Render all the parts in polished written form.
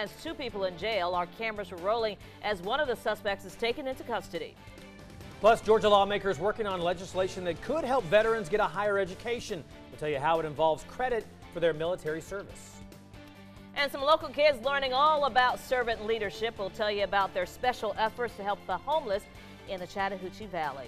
finds 2 people in jail. Our cameras were rolling as one of the suspects is taken into custody. Plus, Georgia lawmakers working on legislation that could help veterans get a higher education. We'll tell you how it involves credit for their military service. And some local kids learning all about servant leadership. We'll tell you about their special efforts to help the homeless in the Chattahoochee Valley.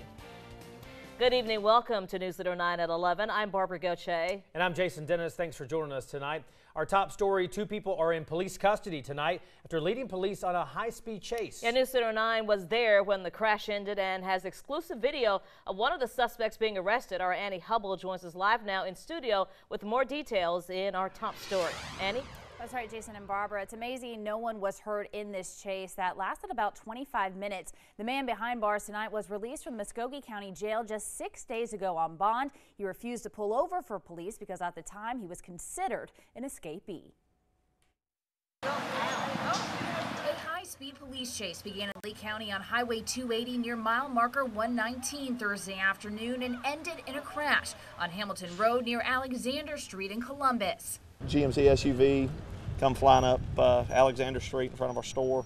Good evening. Welcome to News Leader 9 at 11. I'm Barbara Gauthier. And I'm Jason Dennis. Thanks for joining us tonight. Our top story, 2 people are in police custody tonight after leading police on a high-speed chase. And News Leader 9 was there when the crash ended and has exclusive video of one of the suspects being arrested. Our Annie Hubble joins us live now in studio with more details in our top story. Annie? That's right, Jason and Barbara. It's amazing no one was hurt in this chase that lasted about 25 minutes. The man behind bars tonight was released from the Muskogee County Jail just 6 days ago on bond. He refused to pull over for police because at the time he was considered an escapee. A high-speed police chase began in Lee County on Highway 280 near mile marker 119 Thursday afternoon and ended in a crash on Hamilton Road near Alexander Street in Columbus. GMC SUV come flying up Alexander Street in front of our store,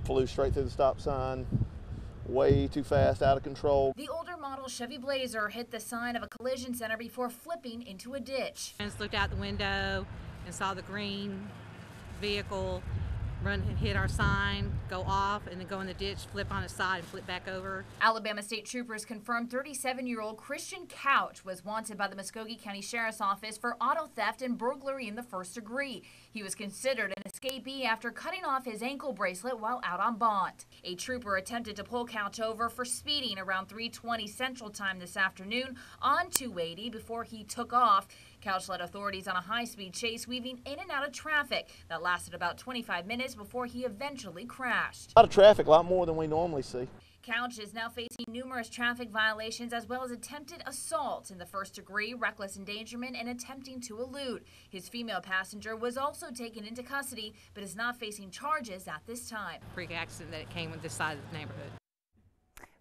flew straight through the stop sign, way too fast, out of control. The older model Chevy Blazer hit the sign of a collision center before flipping into a ditch. I just looked out the window and saw the green vehicle run and hit our sign, go off, and then go in the ditch, flip on its side, and flip back over. Alabama State Troopers confirmed 37-year-old Christian Couch was wanted by the Muskogee County Sheriff's Office for auto theft and burglary in the first degree. He was considered an escapee after cutting off his ankle bracelet while out on bond. A trooper attempted to pull Couch over for speeding around 3:20 Central Time this afternoon on 280 before he took off. Couch led authorities on a high-speed chase weaving in and out of traffic that lasted about 25 minutes before he eventually crashed. A lot of traffic, a lot more than we normally see. Couch is now facing numerous traffic violations as well as attempted assault in the first degree, reckless endangerment, and attempting to elude. His female passenger was also taken into custody but is not facing charges at this time. Freak accident that it came with this side of the neighborhood.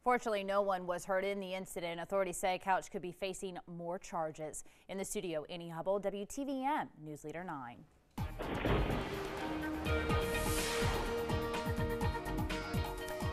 Fortunately, no one was hurt in the incident. Authorities say Couch could be facing more charges. In the studio, Annie Hubble, WTVM News Leader 9.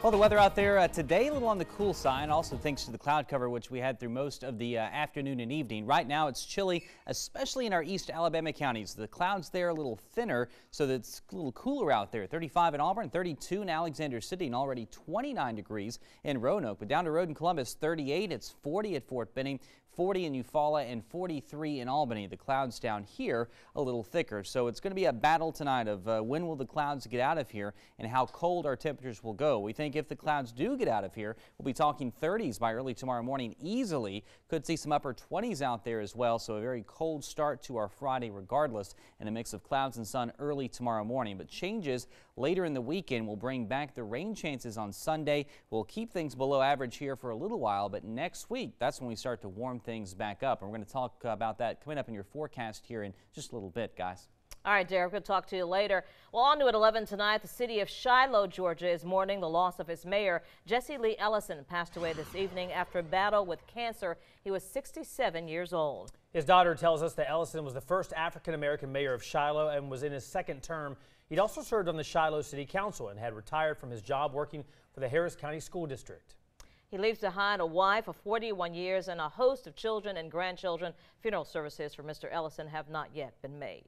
Well, the weather out there today, a little on the cool side, also thanks to the cloud cover which we had through most of the afternoon and evening. Right now it's chilly, especially in our East Alabama counties. The clouds there are a little thinner, so that it's a little cooler out there. 35 in Auburn, 32 in Alexander City, and already 29 degrees in Roanoke. But down the road in Columbus, 38. It's 40 at Fort Benning, 40 in Eufaula, and 43 in Albany. The clouds down here a little thicker, so it's going to be a battle tonight of when will the clouds get out of here and how cold our temperatures will go. We think if the clouds do get out of here, we'll be talking 30s by early tomorrow morning easily. Could see some upper 20s out there as well, so a very cold start to our Friday regardless, and a mix of clouds and sun early tomorrow morning. But changes later in the weekend will bring back the rain chances on Sunday. We'll keep things below average here for a little while, but next week, that's when we start to warm things back up. And we're going to talk about that coming up in your forecast here in just a little bit, guys. All right, Derek, we'll talk to you later. Well, on to at 11 tonight, the city of Shiloh, Georgia is mourning the loss of its mayor. Jesse Lee Ellison passed away this evening after a battle with cancer. He was 67 years old. His daughter tells us that Ellison was the first African-American mayor of Shiloh and was in his second term. He'd also served on the Shiloh City Council and had retired from his job working for the Harris County School District. He leaves behind a wife of 41 years and a host of children and grandchildren. Funeral services for Mr. Ellison have not yet been made.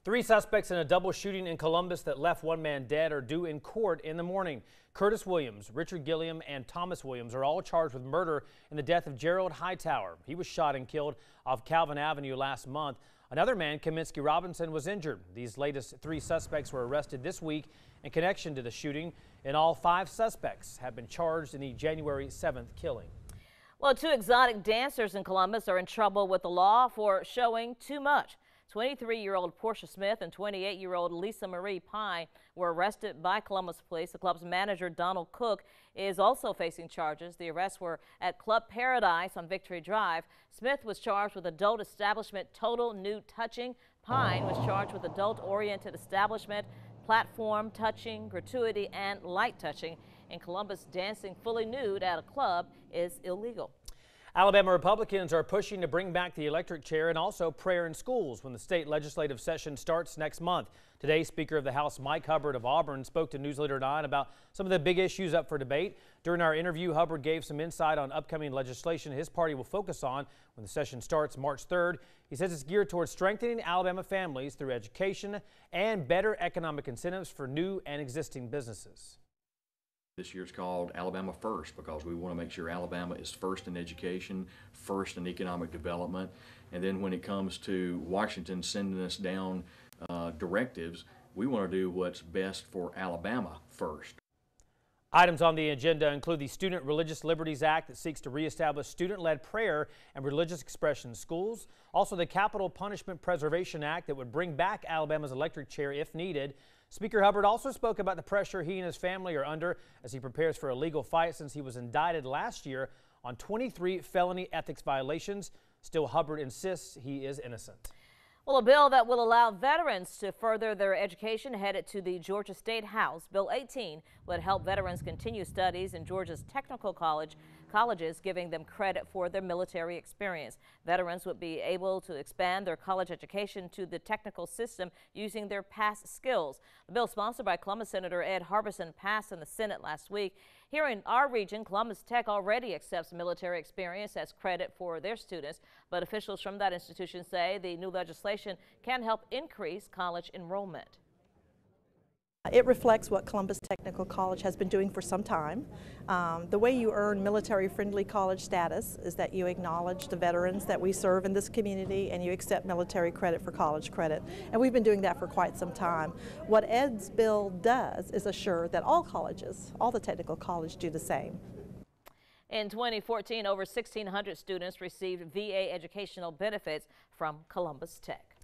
3 suspects in a double shooting in Columbus that left 1 man dead are due in court in the morning. Curtis Williams, Richard Gilliam, and Thomas Williams are all charged with murder in the death of Gerald Hightower. He was shot and killed off Calvin Avenue last month. Another man, Kaminsky Robinson, was injured. These latest 3 suspects were arrested this week in connection to the shooting, and all 5 suspects have been charged in the January 7th killing. Well, 2 exotic dancers in Columbus are in trouble with the law for showing too much. 23-year-old Portia Smith and 28-year-old Lisa Marie Pine were arrested by Columbus police. The club's manager, Donald Cook, is also facing charges. The arrests were at Club Paradise on Victory Drive. Smith was charged with adult establishment total nude touching. Pine was charged with adult-oriented establishment, platform touching, gratuity, and light touching. In Columbus, dancing fully nude at a club is illegal. Alabama Republicans are pushing to bring back the electric chair and also prayer in schools when the state legislative session starts next month. Today, Speaker of the House Mike Hubbard of Auburn spoke to News Leader 9 about some of the big issues up for debate. During our interview, Hubbard gave some insight on upcoming legislation his party will focus on when the session starts March 3rd. He says it's geared towards strengthening Alabama families through education and better economic incentives for new and existing businesses. This year's called Alabama First because we want to make sure Alabama is first in education, first in economic development, and then when it comes to Washington sending us down directives, we want to do what's best for Alabama first. Items on the agenda include the Student Religious Liberties Act that seeks to reestablish student-led prayer and religious expression in schools. Also, the Capital Punishment Preservation Act that would bring back Alabama's electric chair if needed. Speaker Hubbard also spoke about the pressure he and his family are under as he prepares for a legal fight since he was indicted last year on 23 felony ethics violations. Still, Hubbard insists he is innocent. Well, a bill that will allow veterans to further their education headed to the Georgia State House. Bill 18 would help veterans continue studies in Georgia's technical colleges, giving them credit for their military experience. Veterans would be able to expand their college education to the technical system using their past skills. The bill, sponsored by Columbus Senator Ed Harbison, passed in the Senate last week. Here in our region, Columbus Tech already accepts military experience as credit for their students, but officials from that institution say the new legislation can help increase college enrollment. It reflects what Columbus Technical College has been doing for some time. The way you earn military-friendly college status is that you acknowledge the veterans that we serve in this community and you accept military credit for college credit. And we've been doing that for quite some time. What Ed's bill does is assure that all colleges, all the technical colleges, do the same. In 2014, over 1,600 students received VA educational benefits from Columbus Tech.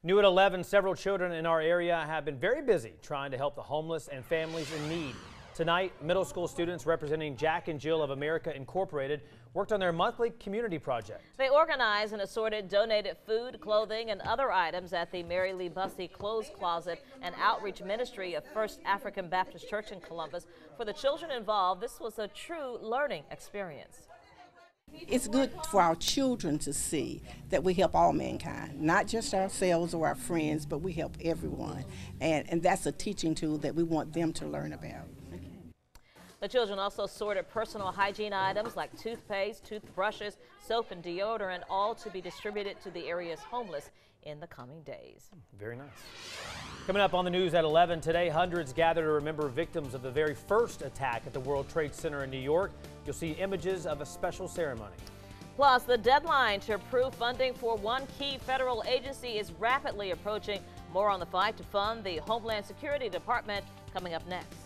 New at 11, several children in our area have been very busy trying to help the homeless and families in need. Tonight, middle school students representing Jack and Jill of America Incorporated worked on their monthly community project. They organized and assorted donated food, clothing, and other items at the Mary Lee Bussey Clothes Closet and Outreach Ministry of First African Baptist Church in Columbus. For the children involved, this was a true learning experience. It's good for our children to see that we help all mankind, not just ourselves or our friends, but we help everyone. And that's a teaching tool that we want them to learn about. The children also sorted personal hygiene items like toothpaste, toothbrushes, soap, and deodorant, all to be distributed to the area's homeless in the coming days. Very nice. Coming up on the news at 11 today, hundreds gather to remember victims of the very first attack at the World Trade Center in New York. You'll see images of a special ceremony. Plus, the deadline to approve funding for one key federal agency is rapidly approaching. More on the fight to fund the Homeland Security Department coming up next.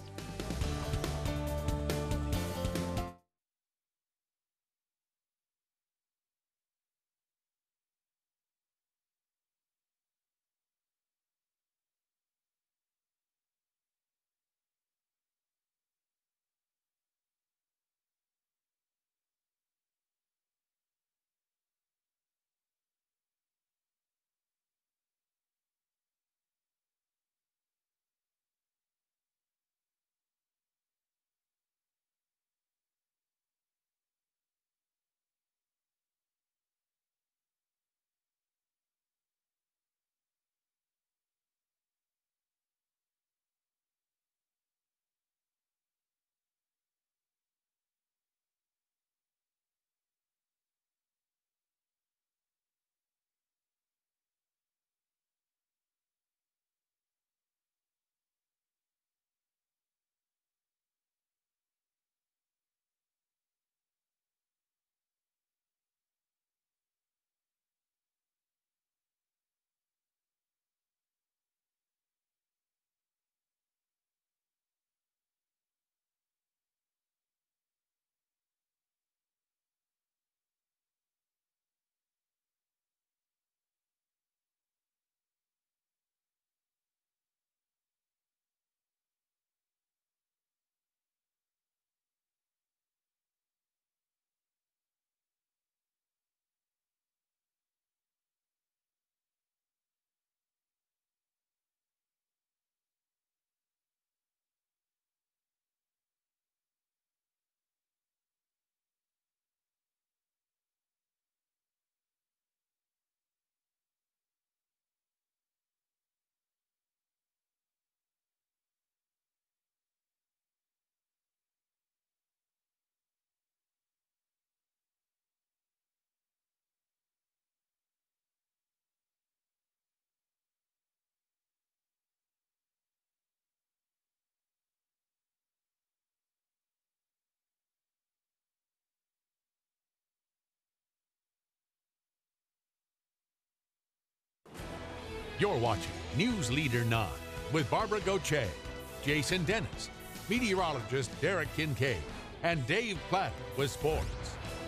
You're watching News Leader 9 with Barbara Gauthier, Jason Dennis, meteorologist Derek Kincaid, and Dave Platt with sports.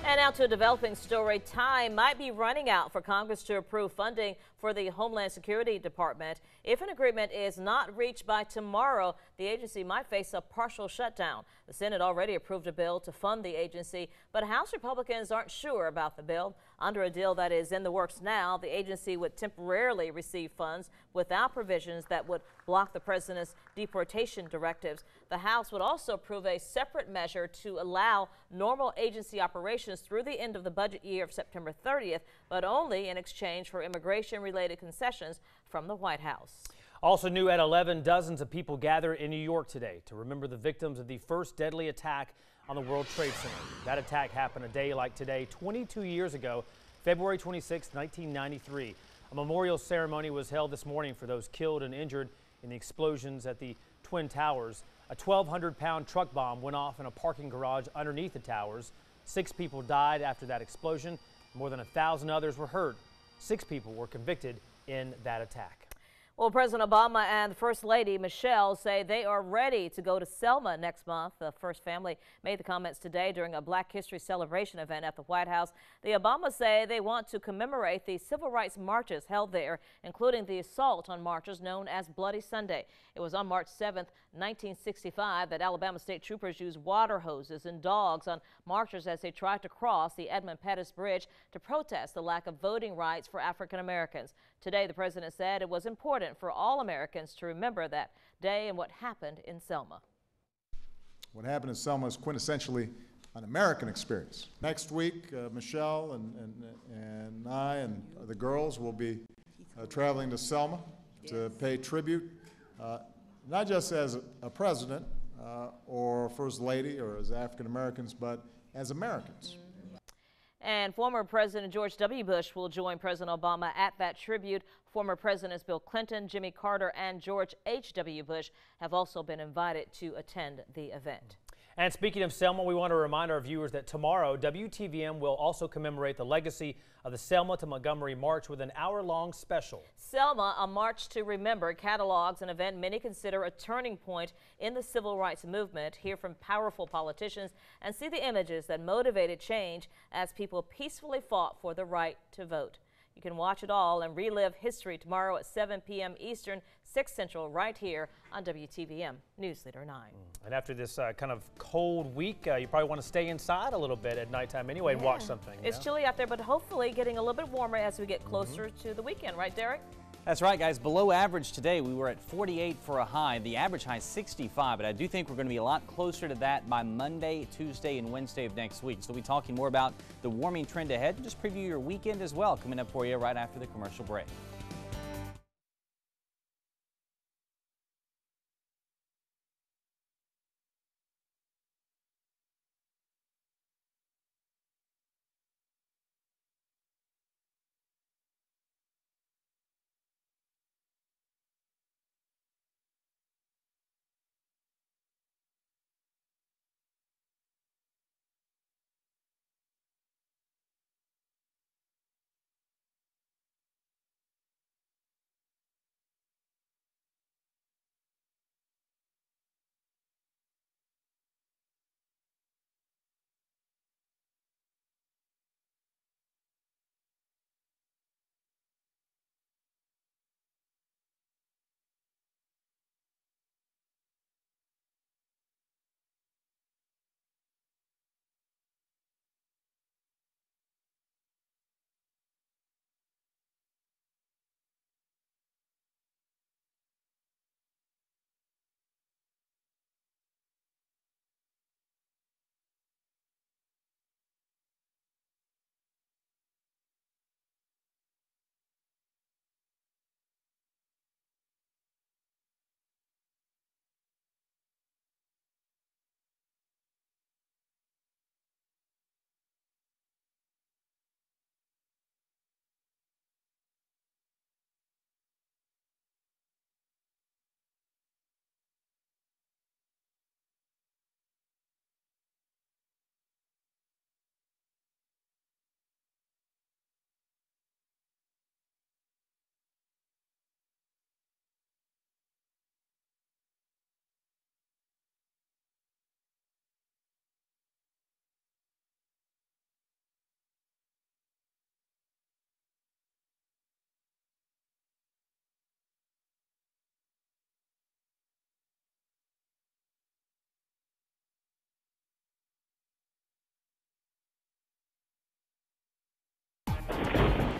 And now to a developing story. Time might be running out for Congress to approve funding for the Homeland Security Department. If an agreement is not reached by tomorrow, the agency might face a partial shutdown. The Senate already approved a bill to fund the agency, but House Republicans aren't sure about the bill. Under a deal that is in the works now, the agency would temporarily receive funds without provisions that would block the president's deportation directives. The House would also approve a separate measure to allow normal agency operations through the end of the budget year of September 30th, but only in exchange for immigration-related concessions from the White House. Also new at 11, dozens of people gather in New York today to remember the victims of the first deadly attack on the World Trade Center. That attack happened a day like today, 22 years ago, February 26, 1993. A memorial ceremony was held this morning for those killed and injured in the explosions at the Twin Towers. A 1,200-pound truck bomb went off in a parking garage underneath the towers. 6 people died after that explosion. More than 1,000 others were hurt. 6 people were convicted in that attack. Well, President Obama and the First Lady, Michelle, say they are ready to go to Selma next month. The First Family made the comments today during a Black History celebration event at the White House. The Obamas say they want to commemorate the civil rights marches held there, including the assault on marchers known as Bloody Sunday. It was on March 7th, 1965, that Alabama state troopers used water hoses and dogs on marchers as they tried to cross the Edmund Pettus Bridge to protest the lack of voting rights for African Americans. Today, the president said it was important for all Americans to remember that day and what happened in Selma. What happened in Selma is quintessentially an American experience. Next week, Michelle and I and the girls will be traveling to Selma to pay tribute, not just as a president or First Lady or as African Americans, but as Americans. And former President George W. Bush will join President Obama at that tribute. Former Presidents Bill Clinton, Jimmy Carter, and George H.W. Bush have also been invited to attend the event. And speaking of Selma, we want to remind our viewers that tomorrow WTVM will also commemorate the legacy of the Selma to Montgomery March with an hour-long special. Selma, a March to Remember, catalogs an event many consider a turning point in the civil rights movement. Hear from powerful politicians and see the images that motivated change as people peacefully fought for the right to vote. You can watch it all and relive history tomorrow at 7 p.m. Eastern, 6 Central, right here on WTVM News Leader 9. And after this kind of cold week, you probably want to stay inside a little bit at nighttime anyway and watch something. It's chilly out there, but hopefully getting a little bit warmer as we get closer to the weekend. Right, Derek? That's right, guys. Below average today. We were at 48 for a high. The average high is 65, but I do think we're going to be a lot closer to that by Monday, Tuesday, and Wednesday of next week. So we'll be talking more about the warming trend ahead and just preview your weekend as well, coming up for you right after the commercial break.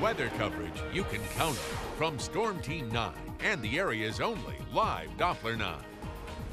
Weather coverage you can count on from Storm Team 9 and the area's only live Doppler 9.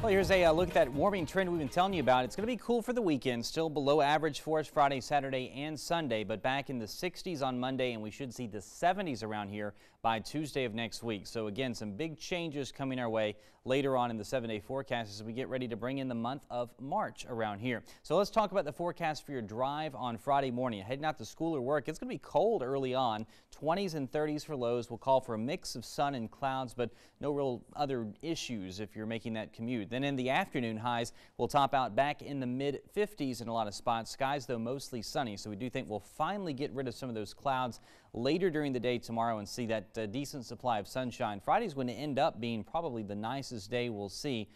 Well, here's a look at that warming trend we've been telling you about. It's going to be cool for the weekend, still below average for us Friday, Saturday, and Sunday, but back in the 60s on Monday, and we should see the 70s around here by Tuesday of next week. So again, some big changes coming our way later on in the 7-day forecast as we get ready to bring in the month of March around here. So let's talk about the forecast for your drive on Friday morning. Heading out to school or work, it's going to be cold early on. 20s and 30s for lows. We'll call for a mix of sun and clouds, but no real other issues if you're making that commute. Then in the afternoon, highs will top out back in the mid-50s in a lot of spots. Skies, though, mostly sunny, so we do think we'll finally get rid of some of those clouds later during the day tomorrow and see that decent supply of sunshine. Friday's going to end up being probably the nicest day we'll see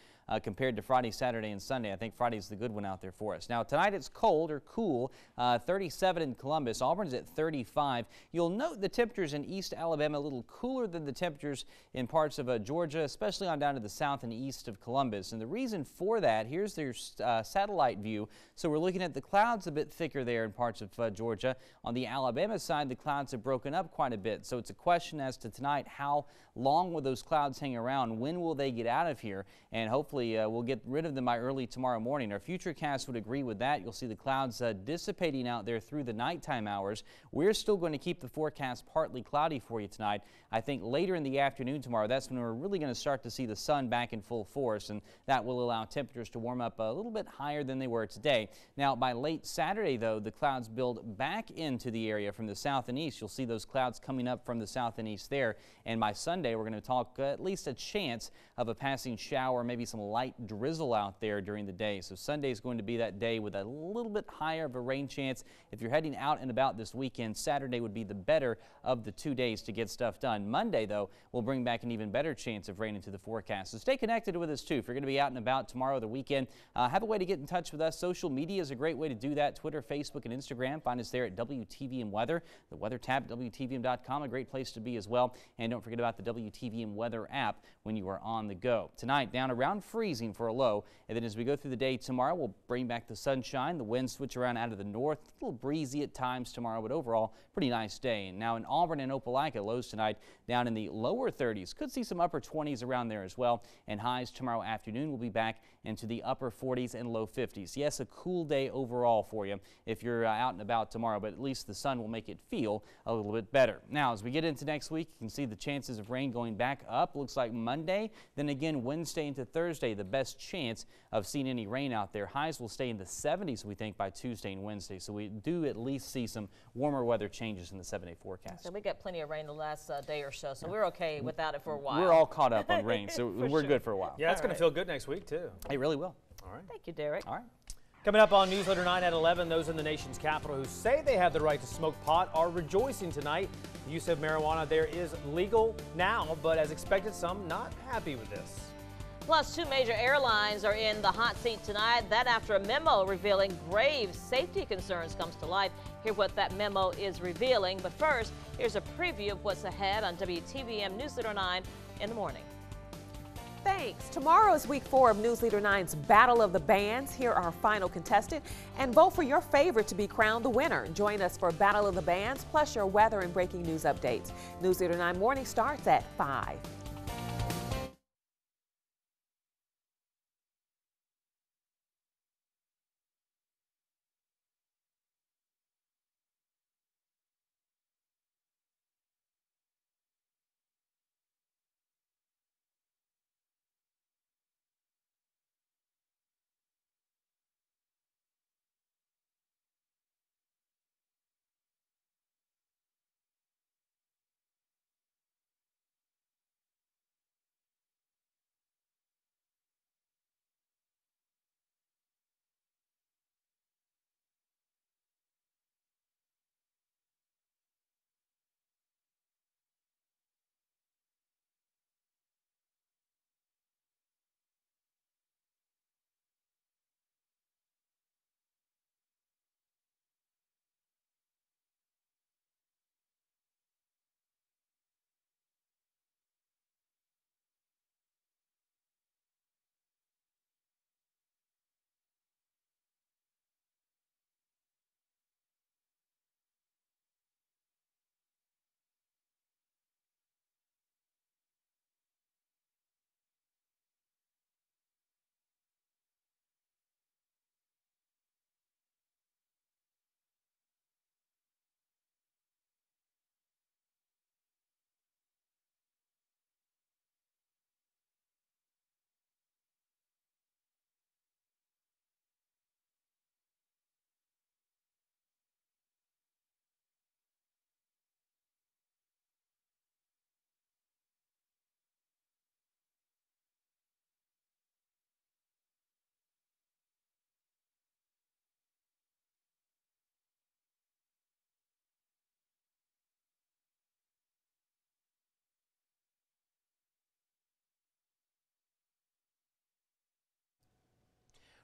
compared to Friday, Saturday, and Sunday. I think Friday's the good one out there for us. Now, tonight it's cold or cool, 37 in Columbus. Auburn's at 35. You'll note the temperatures in East Alabama a little cooler than the temperatures in parts of Georgia, especially on down to the south and east of Columbus. And the reason for that, here's their satellite view. So we're looking at the clouds a bit thicker there in parts of Georgia. On the Alabama side, the clouds have broken up quite a bit. So it's a question as to tonight, how long will those clouds hang around? When will they get out of here? And hopefully we'll get rid of them by early tomorrow morning. Our futurecast would agree with that. You'll see the clouds dissipating out there through the nighttime hours. We're still going to keep the forecast partly cloudy for you tonight. I think later in the afternoon tomorrow, that's when we're really going to start to see the sun back in full force, and that will allow temperatures to warm up a little bit higher than they were today. Now, by late Saturday, though, the clouds build back into the area from the south and east. You'll see those clouds coming up from the south and east there. And by Sunday, we're going to talk at least a chance of a passing shower, maybe some light drizzle out there during the day. So Sunday is going to be that day with a little bit higher of a rain chance. If you're heading out and about this weekend, Saturday would be the better of the 2 days to get stuff done. Monday, though, will bring back an even better chance of rain into the forecast. So stay connected with us, too. If you're going to be out and about tomorrow or the weekend, have a way to get in touch with us. Social media is a great way to do that. Twitter, Facebook, and Instagram. Find us there at WTVM Weather. The weather tab at WTVM.com, a great place to be as well. And don't forget about the WTVM Weather app when you are on the go. Tonight, down around freezing for a low. And then as we go through the day tomorrow, we'll bring back the sunshine. The winds switch around out of the north. A little breezy at times tomorrow, but overall, pretty nice day. And now in Auburn and Opelika, lows tonight down in the lower 30s. Could see some upper 20s around there as well. And highs tomorrow afternoon will be back into the upper 40s and low 50s. Yes, a cool day overall for you if you're out and about tomorrow, but at least the sun will make it feel a little bit better. Now, as we get into next week, you can see the chances of rain going back up. Looks like Monday, then again Wednesday into Thursday, the best chance of seeing any rain out there. Highs will stay in the 70s, we think, by Tuesday and Wednesday. So we do at least see some warmer weather changes in the 7-day forecast. So we got plenty of rain the last day or so, so we're okay without it for a while. We're all caught up on rain, so we're good for a while. Yeah, it's going to feel good next week, too. It really will. All right. Thank you, Derek. All right. Coming up on News Leader 9 at 11, those in the nation's capital who say they have the right to smoke pot are rejoicing tonight. The use of marijuana there is legal now, but as expected, some not happy with this. Plus, 2 major airlines are in the hot seat tonight. That after a memo revealing grave safety concerns comes to light. Hear what that memo is revealing. But first, here's a preview of what's ahead on WTVM News Leader 9 in the morning. Thanks. Tomorrow is week 4 of News Leader 9's Battle of the Bands. Here are our final contestant, and vote for your favorite to be crowned the winner. Join us for Battle of the Bands, plus your weather and breaking news updates. News Leader 9 morning starts at 5.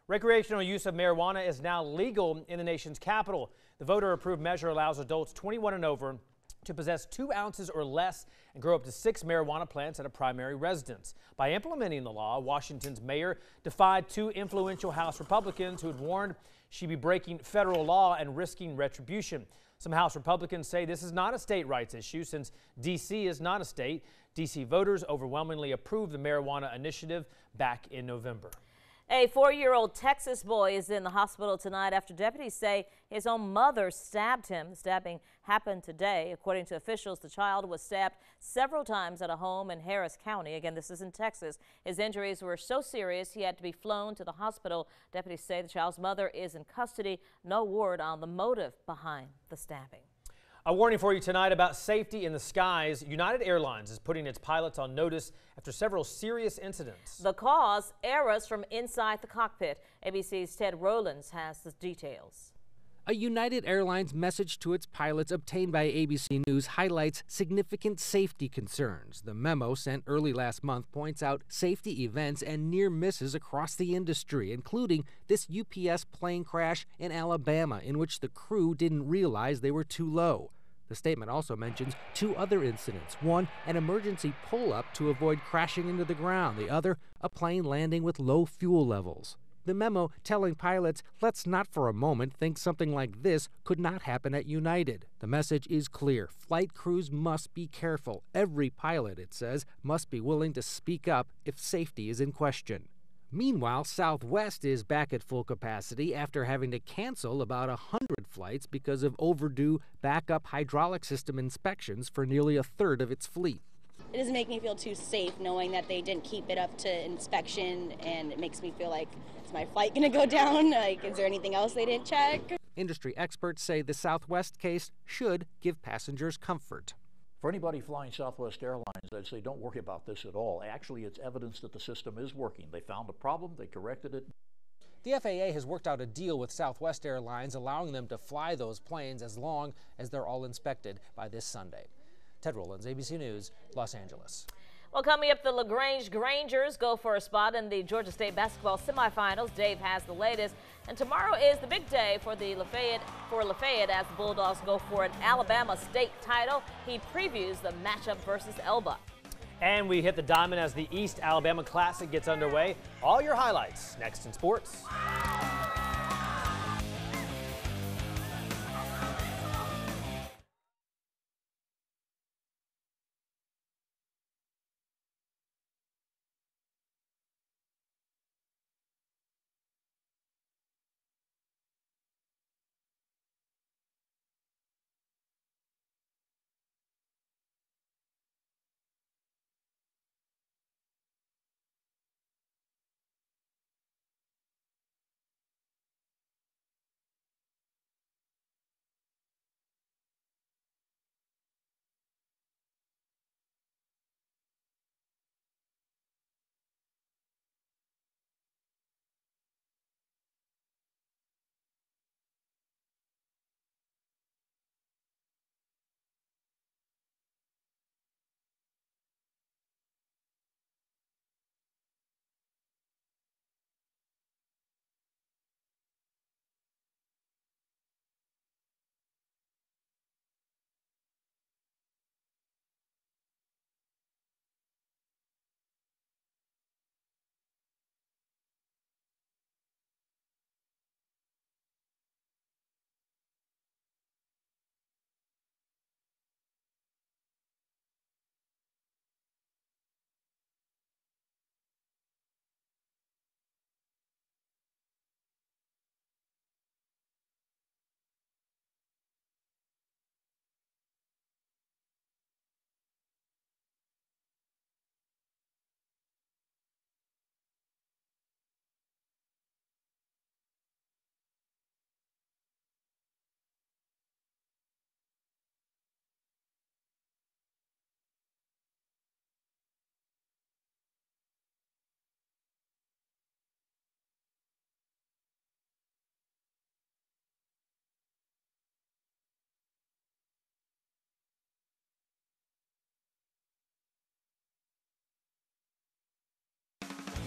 Recreational use of marijuana is now legal in the nation's capital. The voter-approved measure allows adults 21 and over to possess 2 ounces or less and grow up to 6 marijuana plants at a primary residence. By implementing the law, Washington's mayor defied 2 influential House Republicans who had warned she'd be breaking federal law and risking retribution. Some House Republicans say this is not a state rights issue since D.C. is not a state. D.C. voters overwhelmingly approved the marijuana initiative back in November. A 4-year-old Texas boy is in the hospital tonight after deputies say his own mother stabbed him. The stabbing happened today. According to officials, the child was stabbed several times at a home in Harris County. Again, this is in Texas. His injuries were so serious he had to be flown to the hospital. Deputies say the child's mother is in custody. No word on the motive behind the stabbing. A warning for you tonight about safety in the skies. United Airlines is putting its pilots on notice after several serious incidents. The cause, errors from inside the cockpit. ABC's Ted Rowlands has the details. A United Airlines message to its pilots obtained by ABC News highlights significant safety concerns. The memo sent early last month points out safety events and near misses across the industry, including this UPS plane crash in Alabama in which the crew didn't realize they were too low. The statement also mentions 2 other incidents. One, an emergency pull-up to avoid crashing into the ground. The other, a plane landing with low fuel levels. The memo telling pilots, let's not for a moment think something like this could not happen at United. The message is clear. Flight crews must be careful. Every pilot, it says, must be willing to speak up if safety is in question. Meanwhile, Southwest is back at full capacity after having to cancel about 100 flights because of overdue backup hydraulic system inspections for nearly a third of its fleet. It doesn't make me feel too safe knowing that they didn't keep it up to inspection, and it makes me feel like, is my flight going to go down? Like, is there anything else they didn't check? Industry experts say the Southwest case should give passengers comfort. For anybody flying Southwest Airlines, I'd say don't worry about this at all. Actually, it's evidence that the system is working. They found a problem, they corrected it. The FAA has worked out a deal with Southwest Airlines, allowing them to fly those planes as long as they're all inspected by this Sunday. Ted Rowlands, ABC News, Los Angeles. Well, coming up, the LaGrange Grangers go for a spot in the Georgia State basketball semifinals. Dave has the latest. And tomorrow is the big day for Lafayette as the Bulldogs go for an Alabama state title. He previews the matchup versus Elba. And we hit the diamond as the East Alabama Classic gets underway. All your highlights next in sports.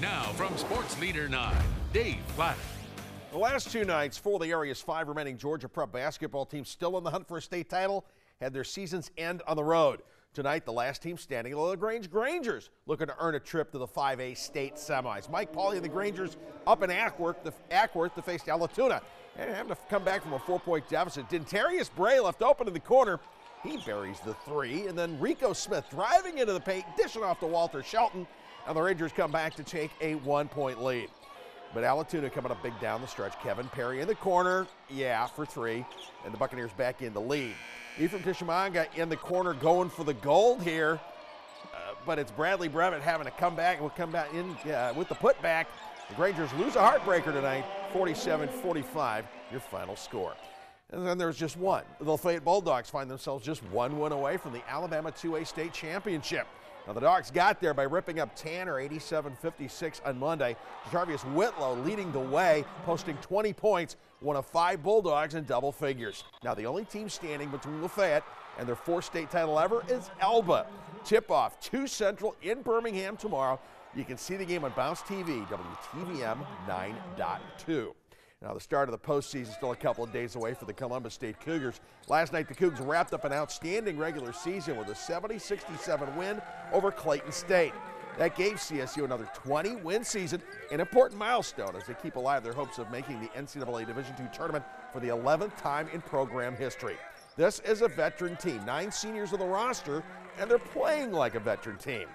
Now from Sports Leader 9, Dave Platter. The last two nights, four of the area's five remaining Georgia Prep basketball teams still in the hunt for a state title had their seasons end on the road. Tonight, the last team standing, the LaGrange Grangers, looking to earn a trip to the 5A state semis. Mike Pauly and the Grangers up in Ackworth to face Alatoona and having to come back from a 4-point deficit. Dentarius Bray left open in the corner. He buries the three, and then Rico Smith driving into the paint, dishing off to Walter Shelton, and the Rangers come back to take a 1-point lead. But Alatoona coming up big down the stretch. Kevin Perry in the corner, for three, and the Buccaneers back in the lead. Ephraim Tishamanga in the corner going for the gold here, but it's Bradley Brevitt having to come back. Will come back in with the putback. The Grangers lose a heartbreaker tonight, 47-45, your final score. And then there's just one. The Lafayette Bulldogs find themselves just one win away from the Alabama 2A state championship. Now, the Dogs got there by ripping up Tanner 87-56 on Monday. Jarvius Whitlow leading the way, posting 20 points, one of 5 Bulldogs in double figures. Now, the only team standing between Lafayette and their 4th state title ever is Elba. Tip-off 2 Central in Birmingham tomorrow. You can see the game on Bounce TV, WTVM 9.2. Now, the start of the postseason still a couple of days away for the Columbus State Cougars. Last night, the Cougs wrapped up an outstanding regular season with a 70-67 win over Clayton State. That gave CSU another 20-win season, an important milestone as they keep alive their hopes of making the NCAA Division II tournament for the 11th time in program history. This is a veteran team, 9 seniors on the roster, and they're playing like a veteran team.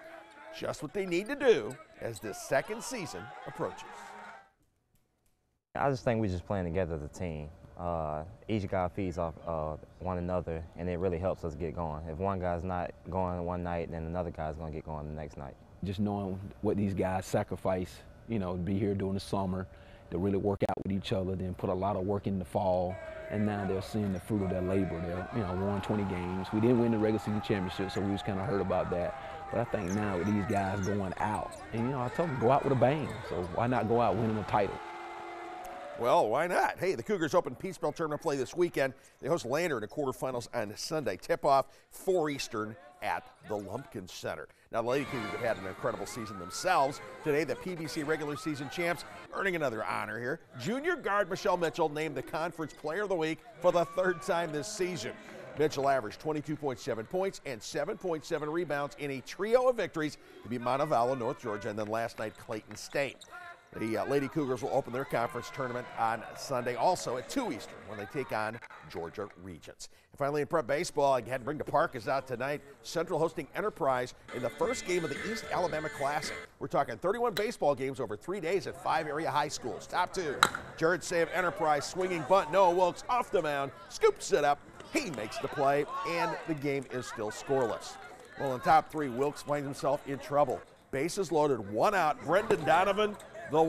Just what they need to do as this second season approaches. I just think we're just playing together as a team. Each guy feeds off one another, and it really helps us get going. If one guy's not going one night, then another guy's going to get going the next night. Just knowing what these guys sacrifice, to be here during the summer, to really work out with each other, then put a lot of work in the fall, and now they're seeing the fruit of their labor. They're, won 20 games. We didn't win the regular season championship, so we was kind of hurt about that. But I think now with these guys going out, and I told them go out with a bang, so why not go out winning a title? Well, why not? Hey, the Cougars open Peace Belt tournament play this weekend. They host Lander in the quarterfinals on Sunday. Tip-off 4 Eastern at the Lumpkin Center. Now, the Lady Cougars have had an incredible season themselves. Today, the PBC regular season champs earning another honor here. Junior guard Michelle Mitchell named the Conference Player of the Week for the 3rd time this season. Mitchell averaged 22.7 points and 7.7 rebounds in a trio of victories to beat Montevallo, North Georgia, and then last night Clayton State. The Lady Cougars will open their conference tournament on Sunday, also at 2 Eastern, when they take on Georgia Regents. And finally, in prep baseball, I had to bring the Parkas out tonight. Central hosting Enterprise in the first game of the East Alabama Classic. We're talking 31 baseball games over 3 days at 5 area high schools. Top 2, Jared Say of Enterprise, swinging bunt. Noah Wilkes off the mound, scoops it up. He makes the play, and the game is still scoreless. Well, in top 3, Wilkes finds himself in trouble. Bases loaded, 1 out. Brendan Donovan, the